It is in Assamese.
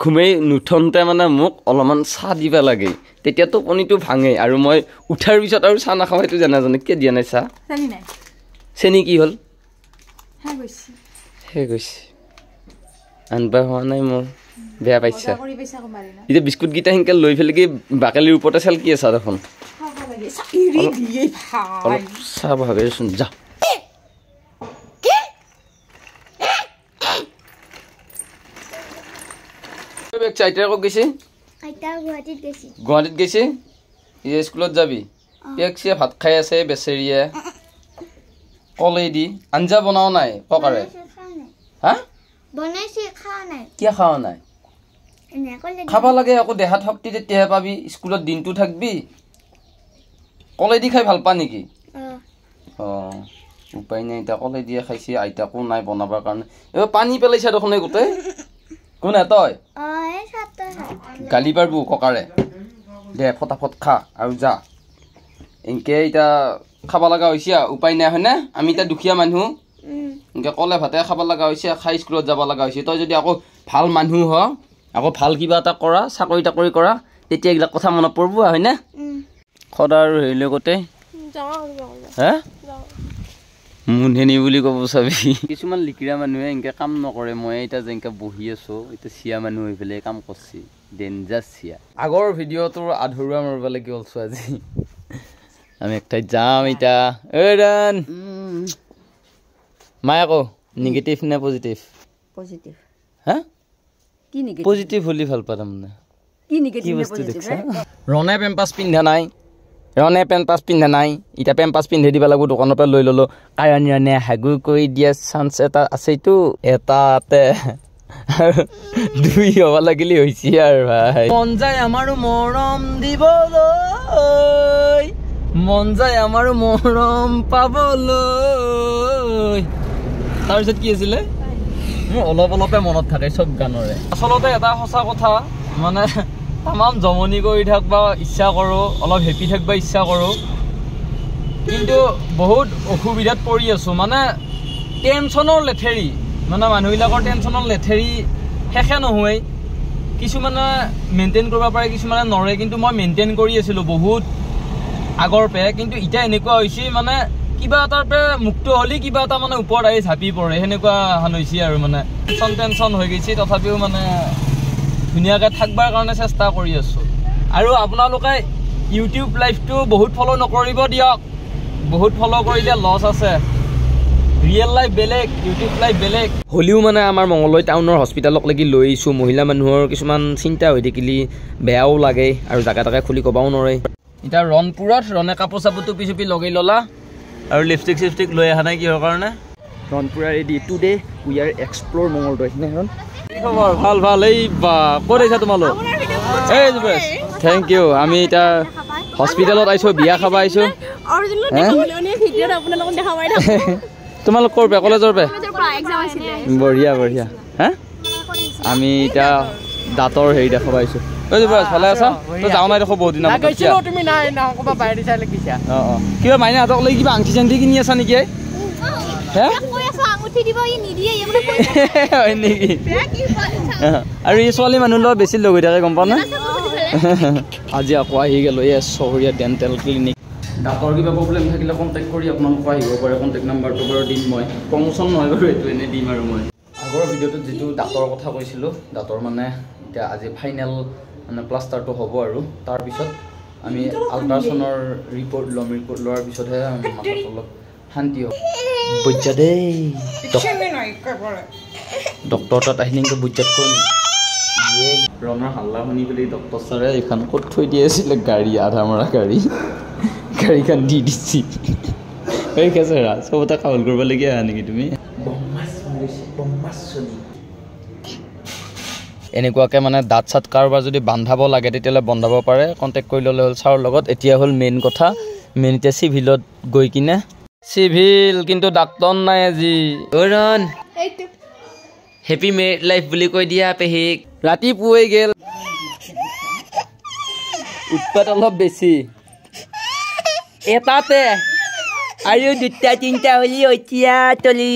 ঘুমেই নুঠনতে মানে মোক অলপমান চাহ দিবা লাগে তেতিয়া টোপনিটো ভাঙে আৰু মই উঠাৰ পিছত আৰু চাহ নাখাওঁ সেইটো জানে কিয় দিয়া নাই চাহ চেনি কি হ'ল হে গৈছে আনবা হোৱা নাই মোৰ বেয়া পাইছা এতিয়া বিস্কুটকেইটা সেনেকৈ লৈ পেলাই কি বাকেলিৰ ওপৰতে চেলকি আছা দেখোন অলপ চাহ ভাবেচোন যা আইতা ক'ত গৈছে গুৱাহাটীত গৈছে স্কুলত যাবি পেক্সিয়ে ভাত খাই আছে বেচেৰিয়ে কলেদি আঞ্জা বনাও নাই ককাৰে হা কিয় খাৱা নাই খাব লাগে আকৌ দেহাত শক্তি তেতিয়াহে পাবি স্কুলত দিনটো থাকবি কলেদি খাই ভাল পা নেকি উপায় নাই এতিয়া কলেদিয়ে খাইছে আইতাকো নাই বনাবৰ কাৰণে এইবাৰ পানী পেলাইছা দেখোন গোটেই কোনে তই গালি পাৰবো ককাৰে দে ফটাফট খা আৰু যা এনকে এতিয়া খাব লগা হৈছে উপায় নাই হয়নে আমি এতিয়া দুখীয়া মানুহ এনকে কলে ভাতে খাব লগা হৈছে খাই স্কুলত যাব লগা হৈছে তই যদি আকৌ ভাল মানুহ হ আকৌ ভাল কিবা এটা কৰা চাকৰি তাকৰি কৰা তেতিয়া এইবিলাক কথা মনত পৰিব হয়নে সদা আৰু হেৰিলৈ গোটেই হে মুনহেনি বুলি ক'ব চাবি কিছুমান লিকিৰা মানুহে এনেকৈ কাম নকৰে মই এতিয়া যেনেকৈ বহি আছোঁ এতিয়া চিয়া মানুহ হৈ পেলাই কাম কৰছি ডেঞ্জাৰ চিয়া আগৰ ভিডিঅ'টোৰ আধৰুৱা মাৰিব লাগি অলছো আজি আমি এক ঠাইত যাম এতিয়া ৰান মায়ে আকৌ নিগেটিভ নে পজিটিভ পজিটিভ হা কি নিগেটিভ পজিটিভ বুলি ভাল পা তাৰমানে কি নিগেটিভ নে পজিটিভ ৰনে পেম্পাছ পিন্ধা নাই ৰনে পেম্পাছ পিন্ধা নাই এতিয়া পেম্পাছ পিন্ধি দিব লাগিব দোকানৰ পৰা লৈ ল'লোঁ কাৰণ ৰনে হাগু কৰি দিয়া চান্স এটা আছেতো এটাতে দুই হ'ব লাগিলে হৈছে আৰু ভাই মন যায় আমাৰো মৰম দিবলৈ মন যায় আমাৰো মৰম পাবলৈ তাৰপিছত কি আছিলে মোৰ অলপ অলপে মনত থাকে চব গানৰে আচলতে এটা সঁচা কথা মানে তামাম জমনি কৰি থাকবা ইচ্ছা কৰোঁ অলপ হেপি থাকবা ইচ্ছা কৰোঁ কিন্তু বহুত অসুবিধাত পৰি আছোঁ মানে টেনশ্যনৰ লেঠেৰি মানে মানুহবিলাকৰ টেনশ্যনৰ লেঠেৰি শেষে নহয় কিছুমানে মেইনটেইন কৰিব পাৰে কিছুমানে নৰে কিন্তু মই মেইনটেইন কৰি আছিলোঁ বহুত আগৰ পৰা কিন্তু এতিয়া এনেকুৱা হৈছে মানে কিবা এটাৰ পৰা মুক্ত হ'লে কিবা এটা মানে ওপৰত আহি ঝাপি পৰে সেনেকুৱা হান হৈছে আৰু মানে টেনশ্যন হৈ গৈছে তথাপিও মানে ধুনীয়াকৈ থাকবাৰ কাৰণে চেষ্টা কৰি আছোঁ আৰু আপোনালোকে ইউটিউব লাইভটো বহুত ফ'ল' নকৰিব দিয়ক বহুত ফ'ল' কৰিলে লছ আছে ৰিয়েল লাইফ বেলেগ ইউটিউব লাইফ বেলেগ হ'লেও মানে আমাৰ মঙলদৈ টাউনৰ হস্পিটেলক লাগি লৈ আহিছোঁ মহিলা মানুহৰ কিছুমান চিন্তা হৈ থাকিলে বেয়াও লাগে আৰু জাগা তাকে খুলি ক'বাও নোৱাৰে এতিয়া ৰণপুৰত ৰনে কাপোৰ চাপোৰ টুপি চুপি লগাই ল'লা আৰু লিপষ্টিক চিপষ্টিক লৈ অহা নাই কিহৰ কাৰণে ৰণপুৰা ready today we are explore Mangaldai নে কি খবৰ ভাল ভাল এই বা ক'ত আহিছা তোমালোক এই থেংক ইউ আমি এতিয়া হস্পিটেলত আহিছোঁ বিয়া খাব আহিছোঁ তোমালোক ক'ৰ পৰা কলেজৰ পৰা বঢ়িয়া বঢ়িয়া হা আমি এতিয়া দাঁতৰ হেৰি দেখাব আহিছোঁ ভালে আছা তই যাওঁ নাই দেখো বহুত দিন কিবা মাইনা হাতক লৈ কিবা আংঠি চাংঠি কিনি আছা নেকি আৰু এই ছোৱালী মানুহ লগত বেছি লগ হৈ থাকে গম পাওঁ না আজি আকৌ আহি গ'লো এই চহৰীয়া ডেণ্টেল ক্লিনিক দাঁতৰ কিবা প্ৰব্লেম থাকিলে কণ্টেক্ট কৰি আপোনালোকে আহিব পাৰে কণ্টেক্ট নাম্বাৰটো বাৰু দিম মই প্ৰমোশ্যন নহয় বাৰু এইটো এনেই দিম আৰু মই আগৰ ভিডিঅ'টোত যিটো দাঁতৰ কথা কৈছিলোঁ দাঁতৰ মানে এতিয়া আজি ফাইনেল মানে প্লাষ্টাৰটো হ'ব আৰু তাৰপিছত আমি আল্ট্ৰাচাউণ্ডৰ ৰিপৰ্ট ল'ম ৰিপৰ্ট লোৱাৰ পিছতহে মাথাটো অলপ শান্তি হ'ব বুজা দেই ডক্টৰ তাত আহিলে কিন্তু বুজাত কৈ ৰণৰ হাল্লা শুনি পেলাই ডক্টৰ ছাৰে এইখন ক'ত থৈ দি আছিলে গাড়ী আধা মৰা গাড়ীখন দি দিছি এই কেছেৰা চবতে কাউল কৰিবলগীয়া আহা নেকি তুমি এনেকুৱাকৈ মানে দাঁত চাত কাৰোবাৰ যদি বান্ধাব লাগে তেতিয়াহ'লে বন্ধাব পাৰে কণ্টেক্ট কৰি ল'লে হ'ল ছাৰৰ লগত এতিয়া হ'ল মেইন কথা মেইন এতিয়া চিভিলত গৈ কিনে চিভিল কিন্তু ডাক্তৰ নাই আজি ৰণ হেপী মেৰিড লাইফ বুলি কৈ দিয়া পেহীক ৰাতিপুৱাই গেল উৎপাত অলপ বেছি এটাতে আৰু দুটা তিনিটা হ'লি এতিয়া তলি